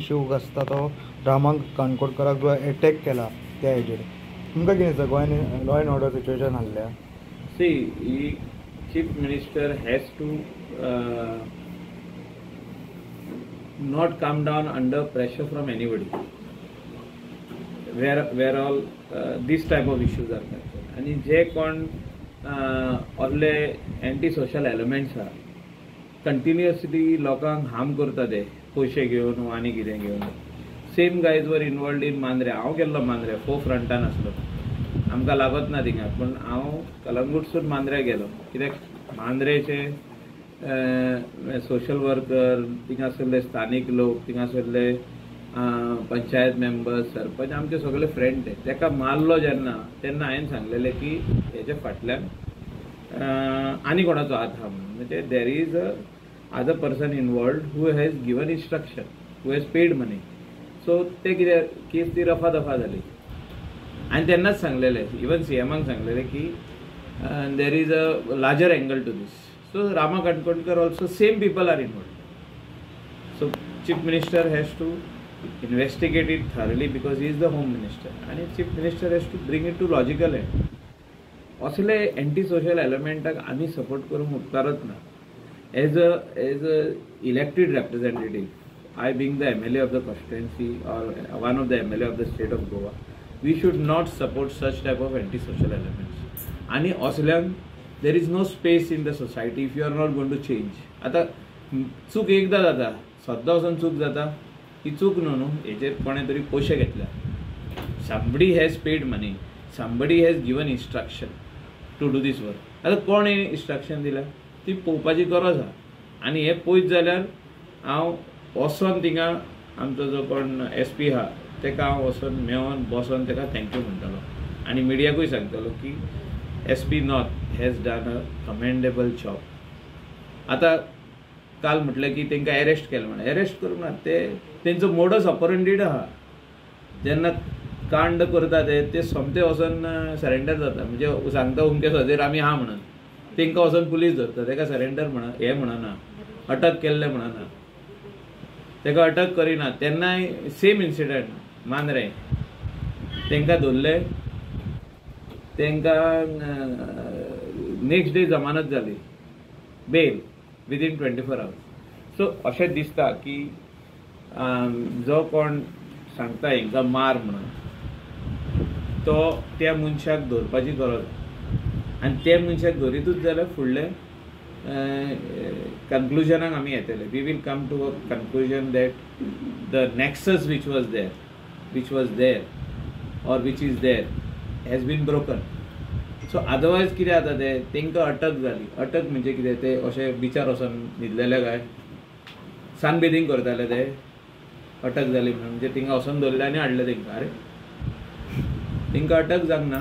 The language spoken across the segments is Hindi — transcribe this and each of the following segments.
इश्यू आसता तो रामांक काणकोणकाराक जो एटॅक केला त्या हेजेर तुमकां कितें दिसता गोंयान लॉ एंड ऑर्डर सिच्युएशन आहल्या? See, chief minister has to not come down under pressure from anybody. Where all this type of issues are concerned. आणि जे कोण असले एंटी सोशल एलिमेंट्स आहा कंटिन्युअसली लोकांक हार्म करता ते पयशे घेवन आनी कितें घेवन सेम गायज वर इनवॉल्ड इन मांद्रे. हांव गेल्लो मांद्रे फो फ्रंटान आसलो, आमकां लागत ना थिंगा, पूण हांव कलंगूटसून मांद्रे गेलो कित्याक मांद्रेचे सोशल वर्कर थिंगा आसले स्थानीक लोक थिंगा आसले पंचायत मेंबर्स सरपंच आमचे सगळे फ्रेंड ते तेका मारलो जेन्ना तेन्ना हांवें सांगलेलें की हेजे फाटल्यान आनी कोणाचो हात आहा म्हणून. म्हणजे there is other person involved who has given instruction, who has paid money. So ते कितें केस ती रफा दफा जाली. हांवें तेन्नाच सांगलेलें, इवन CMाक सांगलेलें की there is a larger angle to this. So Rama Kankonkar also same people are involved. So chief minister has to investigate it thoroughly because he is the home minister and chief minister has to bring it to logical end. असले एंटी सोशल एलिमेंटाक आमी सपोर्ट करूंक उपकारत ना. As a elected representative, I being the MLA of the constituency or one of the MLA of the state of Goa, we should not support such type of anti social elements. आणि असल्यांक there is no space in the society if you are not going to change. आता चूक एकदा जाता, सद्दां वचून चूक जाता, ही चूक न्हू हेजेर कोणें तरी पयशे घेतल्या. somebody has paid money, somebody has given instruction to do this work. आतां कोण इन्स्ट्रक्शन दिल्या ती पळोवपाची गरज आहा. आनी हे पळयत जाल्यार हांव वचोन थिंगा आमचो जो कोण SP आहा तेका हांव वचोन मेळोन बसोन तेका थँक्यू म्हणटलो आनी मिडियाकूय सांगतलो की SP north has done a commendable job. आतां काल म्हटलें की तांकां अरेस्ट केलें म्हणून. अरेस्ट करूंक ना, ते तेंचो मोडस ऑपरंडीड आहा. जेन्ना कांड करता ते सोमते वचोन सरेंडर जाता. म्हणजे सांगता उमके सदेर आमी आहा म्हणून तांकां वचोन पुलीस धरता, ताका सरेंडर हे म्हणना, अटक केल्लें म्हणना, ताका अटक करिना. तेन्नाय सेम इन्सिडंट मांद्रे तांकां धरले, तांकां नेक्स्ट डे जमानत जाली, बेल विदीन 24 hours. सो अशें दिसता की जो कोण सांगता हांकां मार म्हणून तो त्या मनशाक धरपाची गरज. आनी त्या मनशाक धरितूच जाल्यार फुडले कन्क्लुजनाक आमी येतले. We will come to a conclusion that the nexus which was there or which is there has been broken. So otherwise कितें जाता ते तांकां अटक जाली. अटक म्हणजे कितें ते अशें बिचार वचोन न्हिदलेले काय सनबेदींग करताले ते अटक जाली म्हणून. म्हणजे थिंगा वचोन धरले आनी हाडले तांकां. अरे तांकां अटक जावंक ना,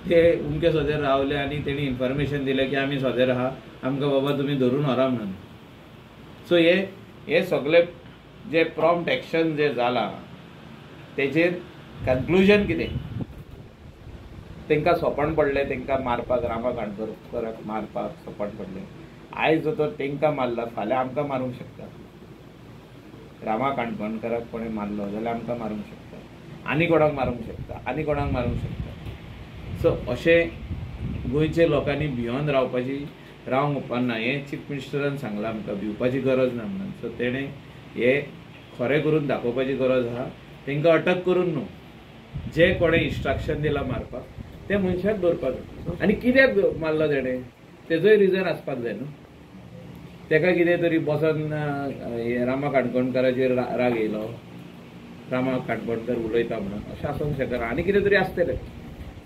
ते उमके सदेर रावले आनी तेणी इन्फॉर्मेशन दिलें की आमी सदेर आहा, आमकां बाबा तुमी धरून व्हरा म्हणून. सो हे सगळे जे प्रॉम्प्ट एक्शन जे जाला तेजेर कन्क्लुजन कितें? तांकां सोपण पडलें, तांकां मारपाक, रामा काणकोणकराक मारपाक सोपण पडलें. आयज जर तांकां मारला फाल्यां आमकां मारूंक शकता. रामा काणकोणकराक कोणें मारलो जाल्यार आमकां मारूंक शकता, आनी कोणाक मारूंक शकता, आनी कोणाक मारूंक शकता. सो अशें गोंयचे लोकांनी भियोन रावंक उपकारना. हें चीफ मिनिस्टरान सांगलां आमकां भिवपाची गरज ना म्हणून. सो तेणें हे खरें करून दाखोवपाची गरज आहा. तांकां अटक करून न्हू, जे कोणें इन्स्ट्रक्शन दिलां मारपाक त्या मनशाक धरपाक. आनी कित्याक मारलो तेणें तेजोय रिजन आसपाक जाय न्हू. ताका कितें तरी बसोन रामा काणकोणकराचेर राग येयलो, रामा काणकोणकर उलयता म्हणून अशें आसूंक शकना. आनी कितें तरी आसतलें.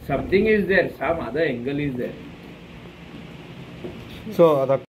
Something is there, some other angle is there. So आतां